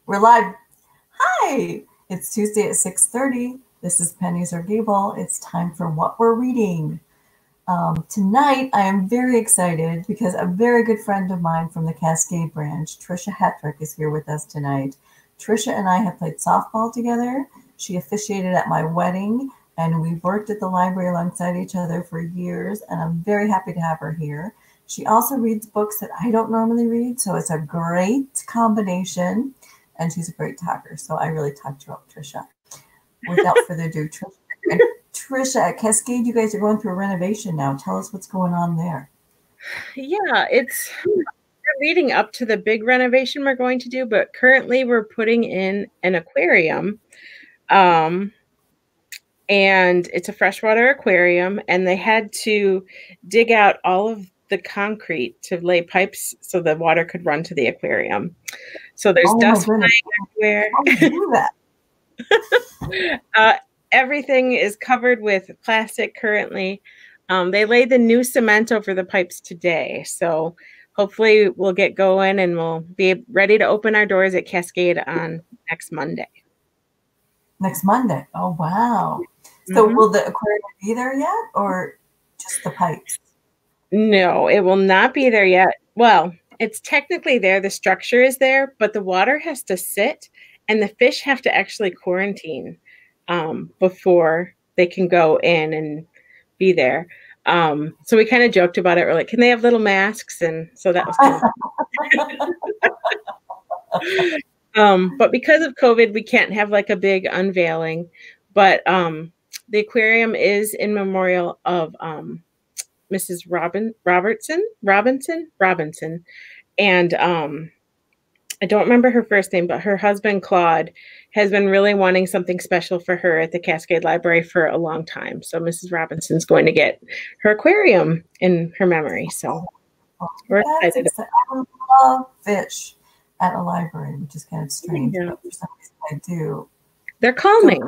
We're live. Hi, it's Tuesday at 6:30. This is Penni Z. It's time for What We're Reading. Tonight, I am very excited because a very good friend of mine from the Cascade branch, Tricia H, is here with us tonight. Tricia and I have played softball together. She officiated at my wedding, and we worked at the library alongside each other for years, and I'm very happy to have her here. She also reads books that I don't normally read, so it's a great combination, and she's a great talker, so I really talked you up, Tricia. Without further ado, Tricia, at Cascade, you guys are going through a renovation now. Tell us what's going on there. Yeah, it's leading up to the big renovation we're going to do, but currently we're putting in an aquarium. And it's a freshwater aquarium, and they had to dig out all of the concrete to lay pipes so the water could run to the aquarium. So there's dust flying everywhere. How do you do that? Everything is covered with plastic currently. They laid the new cement over the pipes today. So hopefully we'll get going and we'll be ready to open our doors at Cascade on next Monday. Next Monday. Oh, wow. So will the aquarium be there yet, or just the pipes? No, it will not be there yet. Well, it's technically there. The structure is there, but the water has to sit and the fish have to actually quarantine before they can go in and be there. So we kind of joked about it. We're like, can they have little masks? And so that was kind of but because of COVID, we can't have like a big unveiling. But the aquarium is in memorial of Mrs. Robinson. And I don't remember her first name, but her husband, Claude, has been really wanting something special for her at the Cascade Library for a long time. So Mrs. Robinson's going to get her aquarium in her memory. So we're excited. I love fish at a library, which is kind of strange, but for some reason I do. They're calming.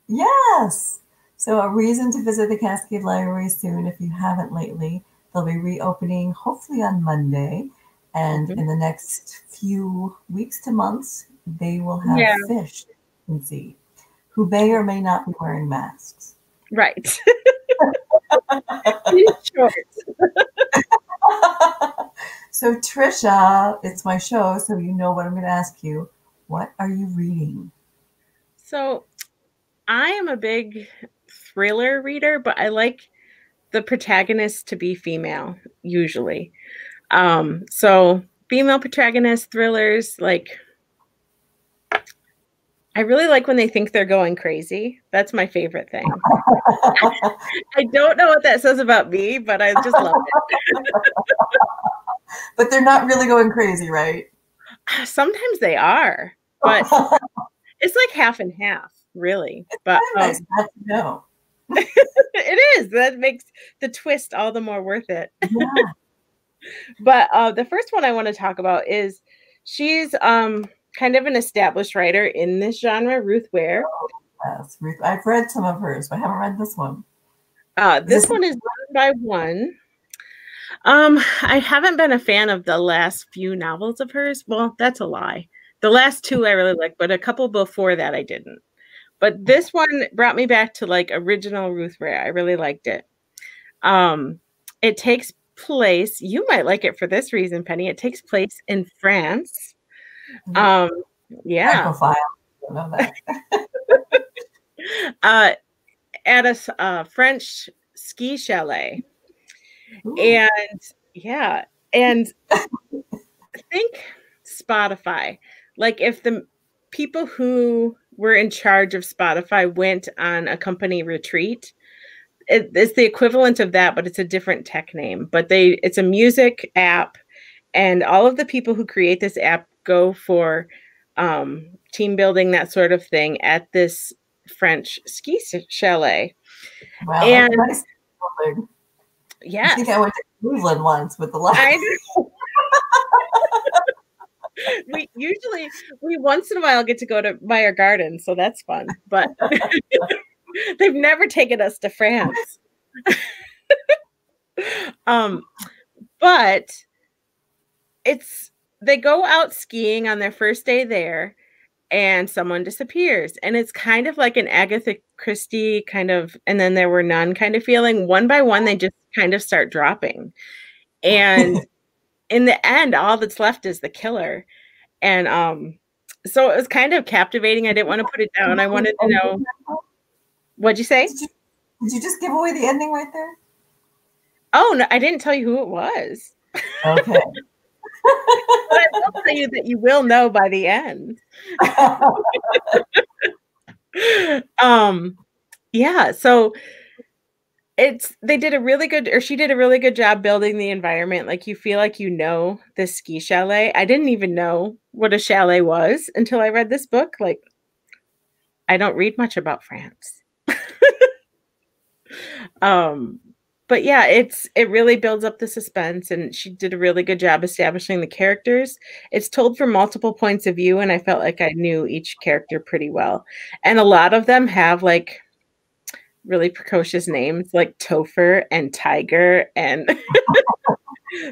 Yes. So a reason to visit the Cascade Library soon if you haven't lately. They'll be reopening hopefully on Monday. And in the next few weeks to months, they will have fish you can see who may or may not be wearing masks. Right. So Tricia, it's my show, so you know what I'm going to ask you. What are you reading? So I am a big thriller reader, but I like the protagonist to be female usually. So female protagonist thrillers, like I really like when they think they're going crazy. That's my favorite thing. I don't know what that says about me, but I just love it. But they're not really going crazy, right? Sometimes they are, but it's like half and half, really. But nice to know. It is. That makes the twist all the more worth it. Yeah. But the first one I want to talk about is she's kind of an established writer in this genre, Ruth Ware. Oh, yes, Ruth. I've read some of hers, but I haven't read this one. This one is one by one. I haven't been a fan of the last few novels of hers. Well, that's a lie. The last two I really liked, but a couple before that I didn't. But this one brought me back to like original Ruth Ware. I really liked it. It takes place, you might like it for this reason, Penny. It takes place in France. Yeah. At a French ski chalet. Ooh. And think Spotify. Like if the people who were in charge of Spotify went on a company retreat, it's the equivalent of that, but it's a different tech name. But it's a music app, and all of the people who create this app go for team building, that sort of thing, at this French ski chalet. Wow, and nice. Yeah, I think I went to Cleveland once with the light. we once in a while get to go to Meyer Garden, so that's fun. But they've never taken us to France. But they go out skiing on their first day there, and someone disappears. And it's kind of like an Agatha Christie kind of, and then there were none kind of feeling. One by one, they just kind of start dropping. And in the end, all that's left is the killer. And so it was kind of captivating. I didn't want to put it down. I wanted to know. What'd you say? Did you just give away the ending right there? Oh, no, I didn't tell you who it was. Okay. But I will tell you that you will know by the end. Yeah, so she did a really good job building the environment. Like, you feel like you know the ski chalet. I didn't even know what a chalet was until I read this book. Like, I don't read much about France. But yeah, it really builds up the suspense, and she did a really good job establishing the characters. It's told from multiple points of view, and I felt like I knew each character pretty well. And a lot of them have like really precocious names like Topher and Tiger, and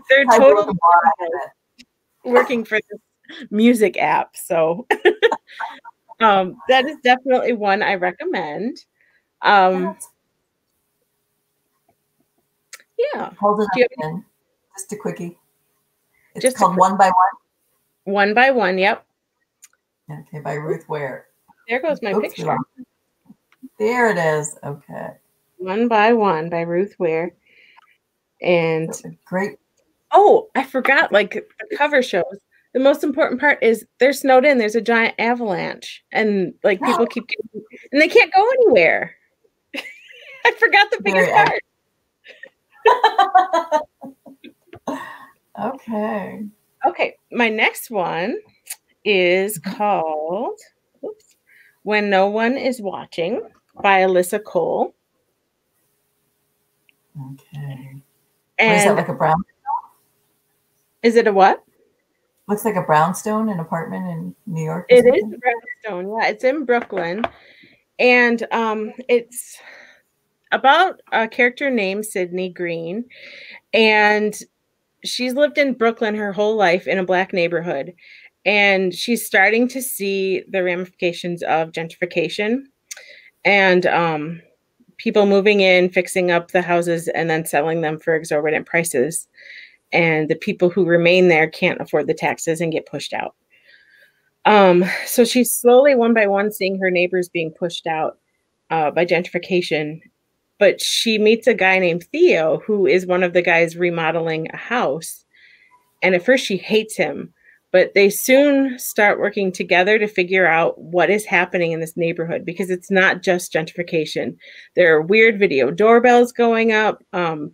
they're totally working for this music app. So that is definitely one I recommend. Yeah. Hold it up again. Just a quickie. It's called One by One. One by One, yep. Okay, by Ruth Ware. There goes my picture. There it is. Okay. One by One by Ruth Ware. And great. Oh, I forgot, like the cover shows. The most important part is they're snowed in. There's a giant avalanche. And like people keep getting, and they can't go anywhere. I forgot the biggest part. Okay, my next one is called When No One Is Watching by Alyssa Cole. Okay. And is that, like a brownstone? Is it a what? Looks like a brownstone, an apartment in New York. It is a brownstone, yeah. It's in Brooklyn. And it's about a character named Sydney Green, and she's lived in Brooklyn her whole life in a Black neighborhood, and she's starting to see the ramifications of gentrification and people moving in, fixing up the houses, and then selling them for exorbitant prices. And the people who remain there can't afford the taxes and get pushed out. So she's slowly, one by one, seeing her neighbors being pushed out by gentrification. But she meets a guy named Theo, who is one of the guys remodeling a house. And at first she hates him, but they soon start working together to figure out what is happening in this neighborhood, because it's not just gentrification. There are weird video doorbells going up.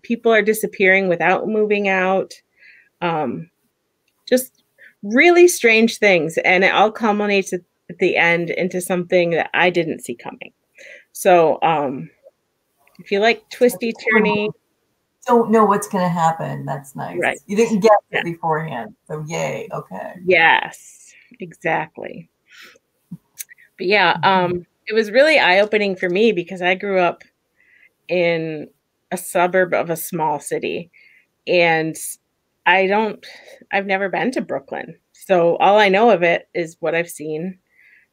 People are disappearing without moving out. Just really strange things. And it all culminates at the end into something that I didn't see coming. So, if you like twisty, turny, don't know what's going to happen. That's nice. Right. You didn't get it beforehand. So yay. Okay. Yes, exactly. But yeah, it was really eye-opening for me because I grew up in a suburb of a small city, and I've never been to Brooklyn. So all I know of it is what I've seen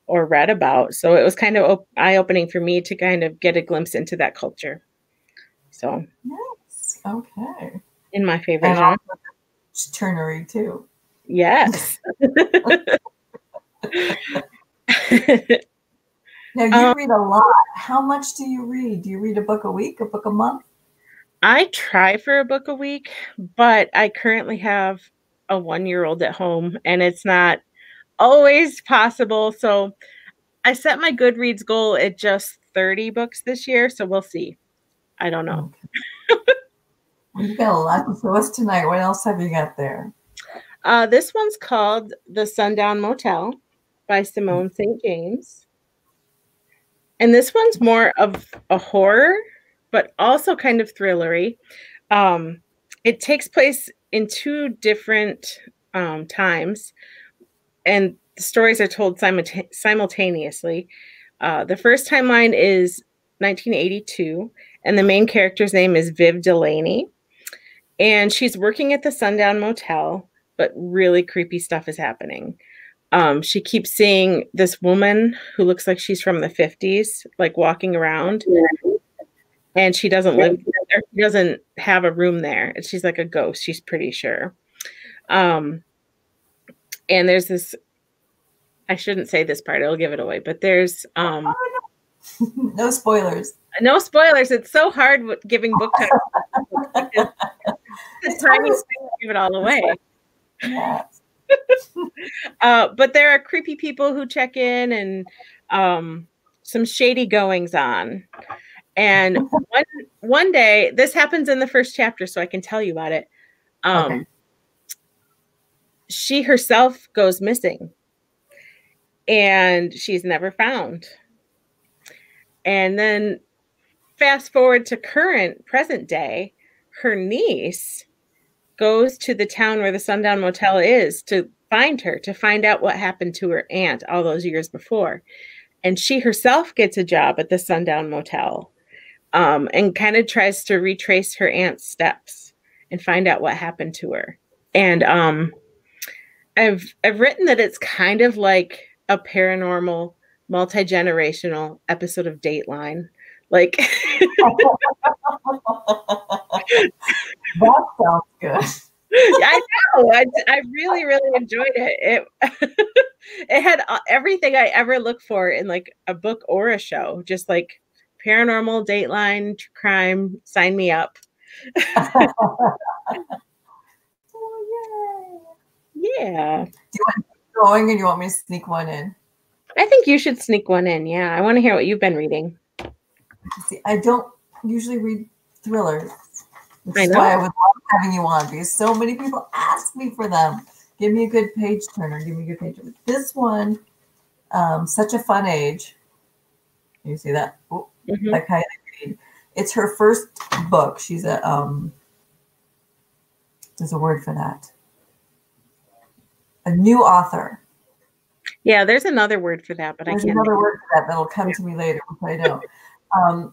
or read about. So it was kind of eye-opening for me to kind of get a glimpse into that culture. So nice. Okay. In my favorite genre. Turnery too. Yes. Now you read a lot. How much do you read? Do you read a book a week, a book a month? I try for a book a week, but I currently have a 1-year-old at home, and it's not always possible. So I set my Goodreads goal at just 30 books this year. So we'll see. I don't know. Okay. Well, you've got a lot to show us tonight. What else have you got there? This one's called The Sundown Motel by Simone St. James. And this one's more of a horror, but also kind of thrillery. It takes place in 2 different times, and the stories are told simultaneously. The first timeline is 1982, and the main character's name is Viv Delaney. And she's working at the Sundown Motel but really creepy stuff is happening. She keeps seeing this woman who looks like she's from the 50s, like walking around, and she doesn't live there. She doesn't have a room there. And she's like a ghost, she's pretty sure. And there's this, I shouldn't say this part, it'll give it away, but there's no spoilers. No spoilers. It's so hard with giving book titles. It's tiny thing to give it all away. Yeah. But there are creepy people who check in, and some shady goings on. And one day, this happens in the first chapter, so I can tell you about it. Okay. She herself goes missing, and she's never found. And then fast forward to present day, her niece goes to the town where the Sundown Motel is to find her, to find out what happened to her aunt all those years before. And she herself gets a job at the Sundown Motel, and kind of tries to retrace her aunt's steps and find out what happened to her. And I've written that it's kind of like a paranormal, multi-generational episode of Dateline. Like that sounds good. I know. I really, really enjoyed it. It had everything I ever look for in like a book or a show. Just like paranormal, Dateline, true crime. Sign me up. Oh, yeah. Do you want to keep going, or do you want me to sneak one in? I think you should sneak one in. Yeah, I want to hear what you've been reading. See, I don't usually read thrillers, which I is know. why I would love having you on, because so many people ask me for them. Give me a good page turner. Give me a good page turner. This one, Such a Fun Age. You see that? Oh, that kind of read. It's her first book. She's a there's a word for that. A new author. Yeah, there's another word for that, but there's I can't. Another word for that that'll come to me later, which I don't.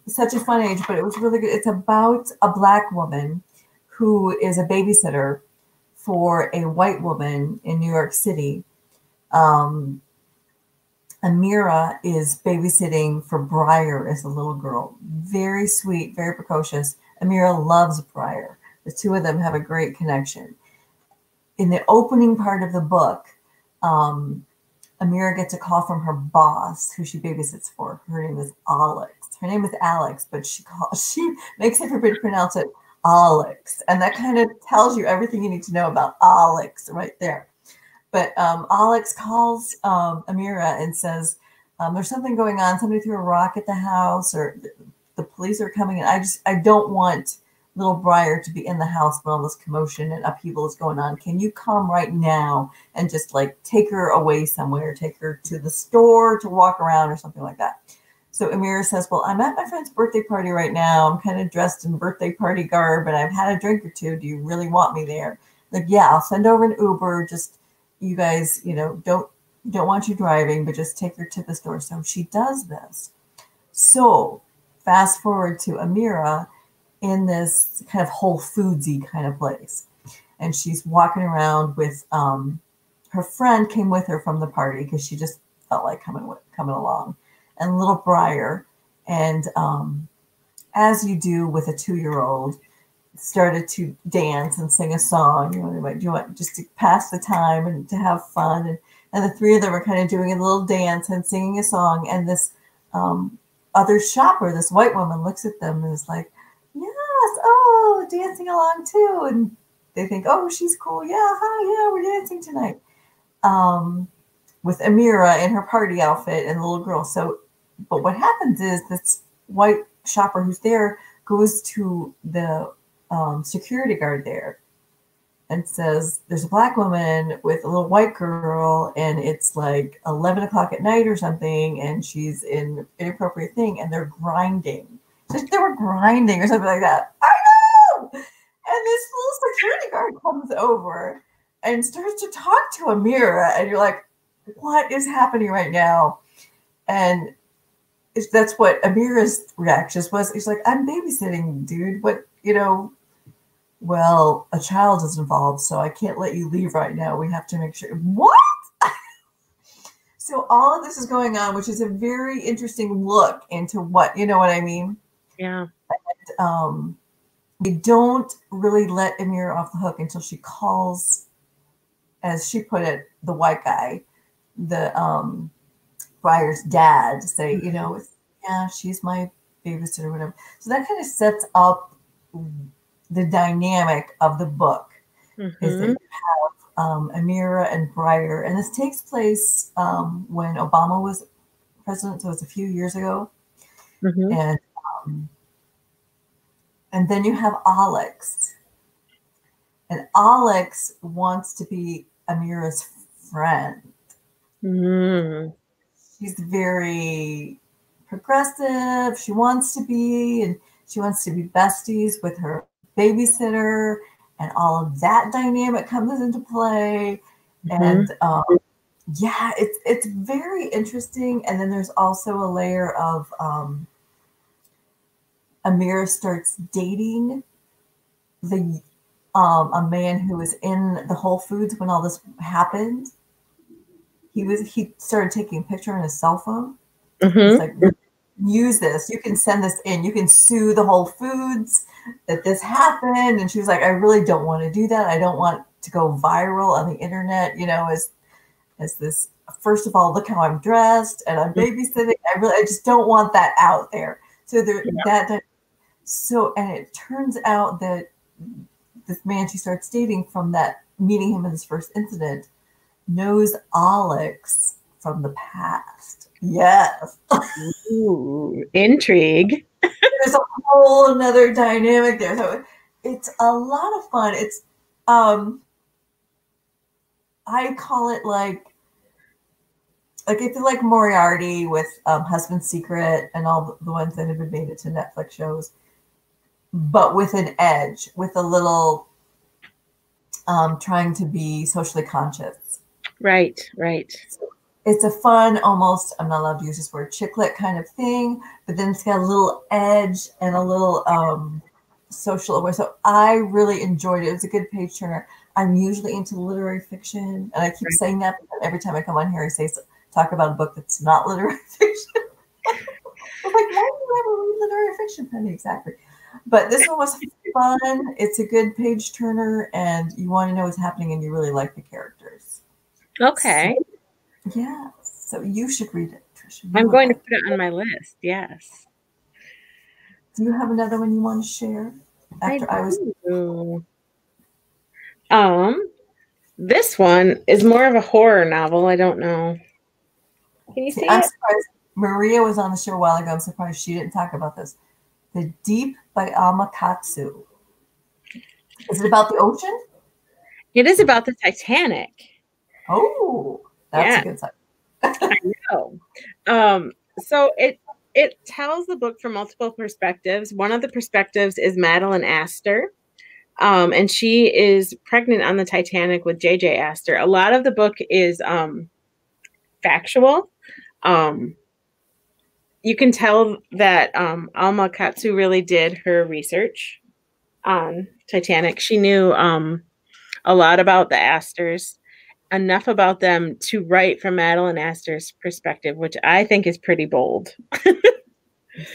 Such a Fun Age, but it was really good. It's about a Black woman who is a babysitter for a white woman in New York City. Amira is babysitting for Briar as a little girl. Very sweet, very precocious. Amira loves Briar. The two of them have a great connection. In the opening part of the book, Amira gets a call from her boss, who she babysits for. Her name is Alex. Her name is Alex, but she makes everybody pronounce it Alex. And that kind of tells you everything you need to know about Alex right there. But Alex calls Amira and says, there's something going on. Somebody threw a rock at the house, or the police are coming. And I don't want little Briar to be in the house when all this commotion and upheaval is going on. Can you come right now and just like take her away somewhere, take her to the store to walk around or something like that? So Amira says, well, I'm at my friend's birthday party right now. I'm kind of dressed in birthday party garb, and I've had a drink or two. Do you really want me there? Like, yeah, I'll send over an Uber. Just, you guys, don't want you driving, but just take her to the store. So she does this. So fast forward to Amira in this kind of Whole Foodsy kind of place. And she's walking around with, her friend came with her from the party because she just felt like coming along. And little Briar, and as you do with a 2-year-old, started to dance and sing a song. Do you want just to pass the time and to have fun? And the three of them are kind of doing a little dance and singing a song. And this other shopper, this white woman, looks at them and is like, yes, oh, dancing along too. And they think, oh, she's cool. Yeah, hi, yeah, we're dancing tonight. With Amira in her party outfit and the little girl. So, but what happens is this white shopper who's there goes to the security guard there and says, there's a Black woman with a little white girl, and it's like 11 o'clock at night or something, and she's in an inappropriate thing, and they're grinding. So they were grinding or something like that. I know! And this little security guard comes over and starts to talk to Amira, and you're like, what is happening right now? And that's what Amira's reaction was. He's like, I'm babysitting, dude. What well, a child is involved, so I can't let you leave right now. We have to make sure. What? So all of this is going on, which is a very interesting look into what, you know what I mean? Yeah. They don't really let Amira off the hook until she calls, as she put it, the white guy, the Briar's dad, to say, you know, yeah, she's my babysitter, whatever. So that kind of sets up the dynamic of the book. Is that you have Amira and Briar, and this takes place when Obama was president, so it's a few years ago, and then you have Alex, and Alex wants to be Amira's friend. She's very progressive. She wants to be, and she wants to be besties with her babysitter, and all of that dynamic comes into play. And yeah, it's very interesting. And then there's also a layer of Amira starts dating a man who was in the Whole Foods when all this happened. He started taking a picture on his cell phone. He's like, use this. You can send this in. You can sue the Whole Foods that this happened. And she was like, I really don't want to do that. I don't want to go viral on the internet, you know, as this, first of all, look how I'm dressed and I'm babysitting. I just don't want that out there. So and it turns out that this man she starts dating from that meeting him in his first incident knows Alex from the past. Yes. Ooh, intrigue. There's a whole another dynamic there. So it's a lot of fun. It's I call it like if you like Moriarty with Husband's Secret and all the ones that have been made it to Netflix shows, but with an edge, with a little trying to be socially conscious. Right. So it's a fun, almost, I'm not allowed to use this word, chick lit kind of thing, but then it's got a little edge and a little social aware. So I really enjoyed it. It was a good page turner. I'm usually into literary fiction, and I keep saying that, but every time I come on here, I talk about a book that's not literary fiction. I was like, why do you ever read literary fiction, Penny? Exactly. But this one was fun. It's a good page turner, and you want to know what's happening, and you really like the characters. Okay. So, yeah. So you should read it, Tricia. I'm going to put it on my list. Yes. Do you have another one you want to share? This one is more of a horror novel. I don't know. Can you see I'm it? surprised. Maria was on the show a while ago. I'm surprised she didn't talk about this. The Deep by Amakatsu. Is it about the ocean? It is about the Titanic. Oh, that's a good sign. I know. So it tells the book from multiple perspectives. One of the perspectives is Madeline Astor. And she is pregnant on the Titanic with J.J. Astor. A lot of the book is factual. You can tell that Amakatsu really did her research on Titanic. She knew a lot about the Astors, enough about them to write from Madeline Astor's perspective, which I think is pretty bold.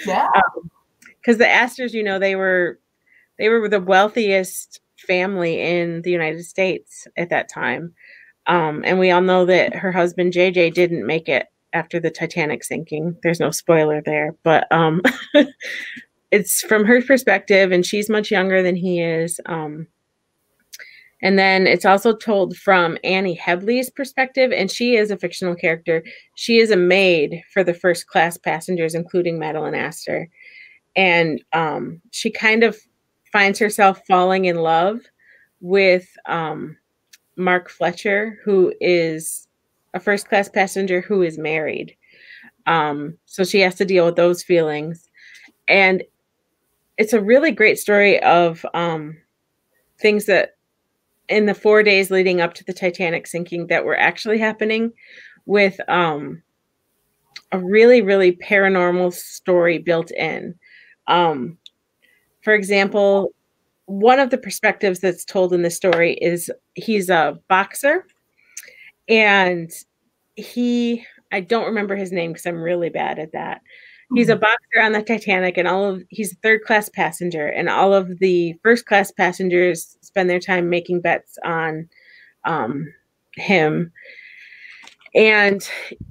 Yeah. Because the Astors, you know, they were the wealthiest family in the United States at that time. And we all know that her husband, JJ, didn't make it after the Titanic sinking. There's no spoiler there, but it's from her perspective, and she's much younger than he is. And then it's also told from Annie Hebley's perspective, and she is a fictional character. She is a maid for the first class passengers, including Madeline Astor. And she kind of finds herself falling in love with Mark Fletcher, who is a first class passenger who is married. So she has to deal with those feelings. And it's a really great story of things that in the 4 days leading up to the Titanic sinking that were actually happening, with a really, really paranormal story built in. For example, one of the perspectives that's told in this story is he's a boxer, and I don't remember his name because I'm really bad at that. He's a boxer on the Titanic, and he's a third-class passenger, and all of the first-class passengers spend their time making bets on him. And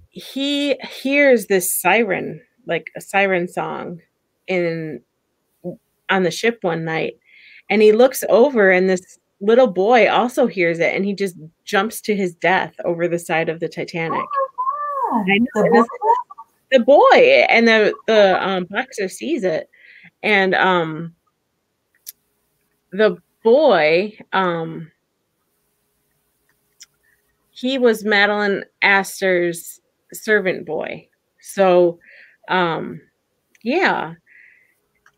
he hears this siren, like a siren song on the ship one night, and he looks over, and this little boy also hears it, and he just jumps to his death over the side of the Titanic. Oh my God. The boy and the boxer sees it, and the boy, he was Madeline Astor's servant boy. So, yeah.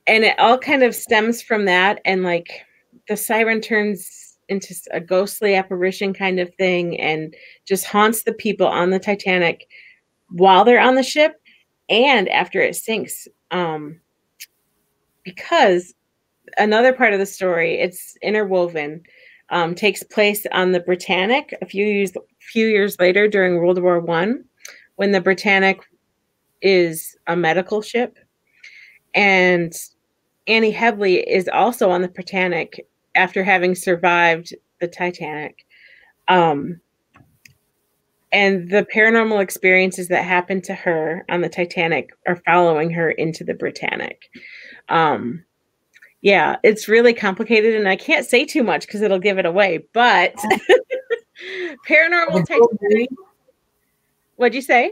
And it all kind of stems from that. And like the siren turns into a ghostly apparition kind of thing and just haunts the people on the Titanic while they're on the ship and after it sinks. Because another part of the story, it's interwoven, takes place on the Britannic a few years later during World War I, when the Britannic is a medical ship. And Annie Headley is also on the Britannic after having survived the Titanic. And the paranormal experiences that happened to her on the Titanic are following her into the Britannic. Yeah, it's really complicated, and I can't say too much because it'll give it away, but paranormal Titanic. What'd you say?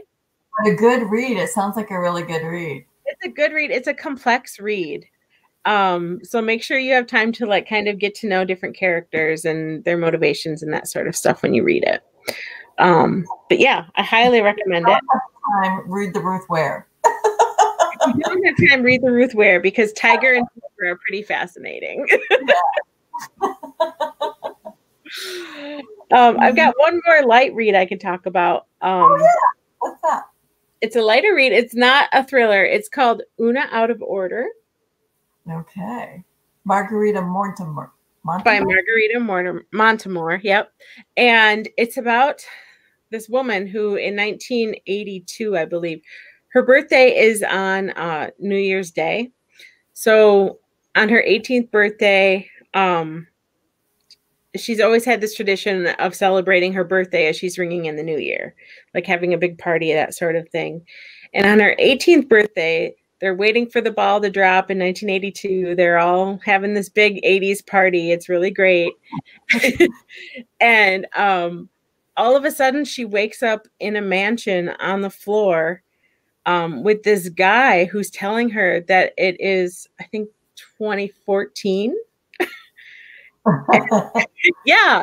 A good read. It sounds like a really good read. It's a good read. It's a complex read. So make sure you have time to like kind of get to know different characters and their motivations and that sort of stuff when you read it. But yeah, I highly recommend it. Read the Ruth Ware. If you don't have time, read the Ruth Ware, because Tiger and Tiger are pretty fascinating. I've got one more light read I can talk about. What's that? It's a lighter read. It's not a thriller. It's called Una Out of Order. Okay. Margarita Montemore. By Margarita Montemore. Yep. And it's about this woman who in 1982, I believe, her birthday is on New Year's Day. So on her 18th birthday, she's always had this tradition of celebrating her birthday as she's ringing in the new year, like having a big party, that sort of thing. And on her 18th birthday, they're waiting for the ball to drop in 1982. They're all having this big 80s party. It's really great. And all of a sudden, she wakes up in a mansion on the floor with this guy who's telling her that it is, I think, 2014. Yeah.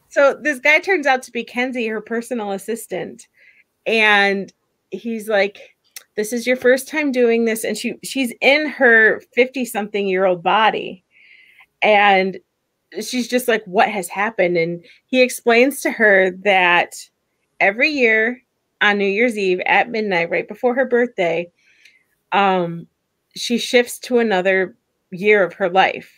So this guy turns out to be Kenzie, her personal assistant. And he's like, this is your first time doing this. And she's in her 50-something-year-old body. And she's just like, what has happened? And he explains to her that every year on New Year's Eve at midnight, right before her birthday, she shifts to another year of her life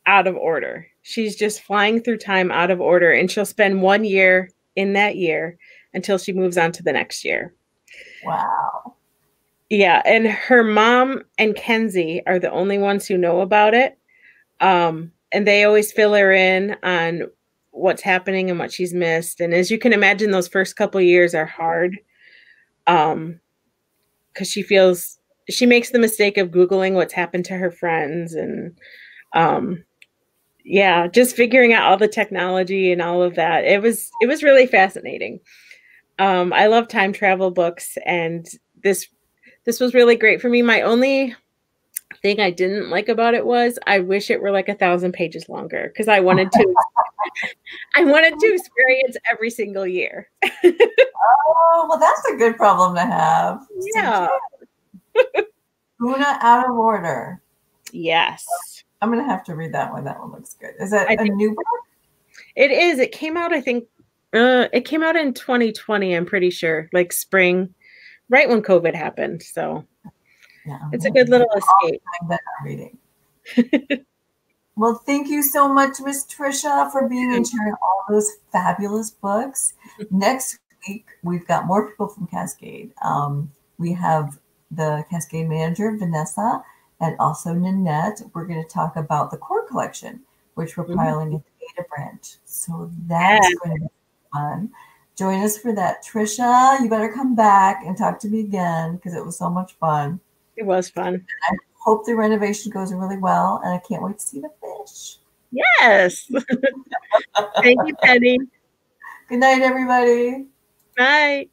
out of order. She's just flying through time out of order, and she'll spend 1 year in that year until she moves on to the next year. Wow. Yeah, and her mom and Kenzie are the only ones who know about it. And they always fill her in on what's happening and what she's missed. And as you can imagine, those first couple of years are hard. Because she makes the mistake of Googling what's happened to her friends, and yeah, just figuring out all the technology and all of that. It was really fascinating. I love time travel books, and this was really great for me. My only thing I didn't like about it was I wish it were like 1,000 pages longer, because I wanted to experience every single year. Oh, well, that's a good problem to have. Yeah. Una Out of Order. Yes. I'm going to have to read that one. That one looks good. Is that a new book? It is. It came out, I think, it came out in 2020, I'm pretty sure, like spring, right when COVID happened. So yeah, it's a good little escape. That I'm reading. Well, thank you so much, Miss Tricia, for being and sharing all those fabulous books. Next week, we've got more people from Cascade. We have the Cascade manager, Vanessa, and also Nanette. We're going to talk about the core collection, which we're piling at the Ada branch. So that's going to be fun. Join us for that. Tricia, you better come back and talk to me again because it was so much fun. It was fun. I hope the renovation goes really well, and I can't wait to see the fish. Yes. Thank you, Penny. Good night, everybody. Bye.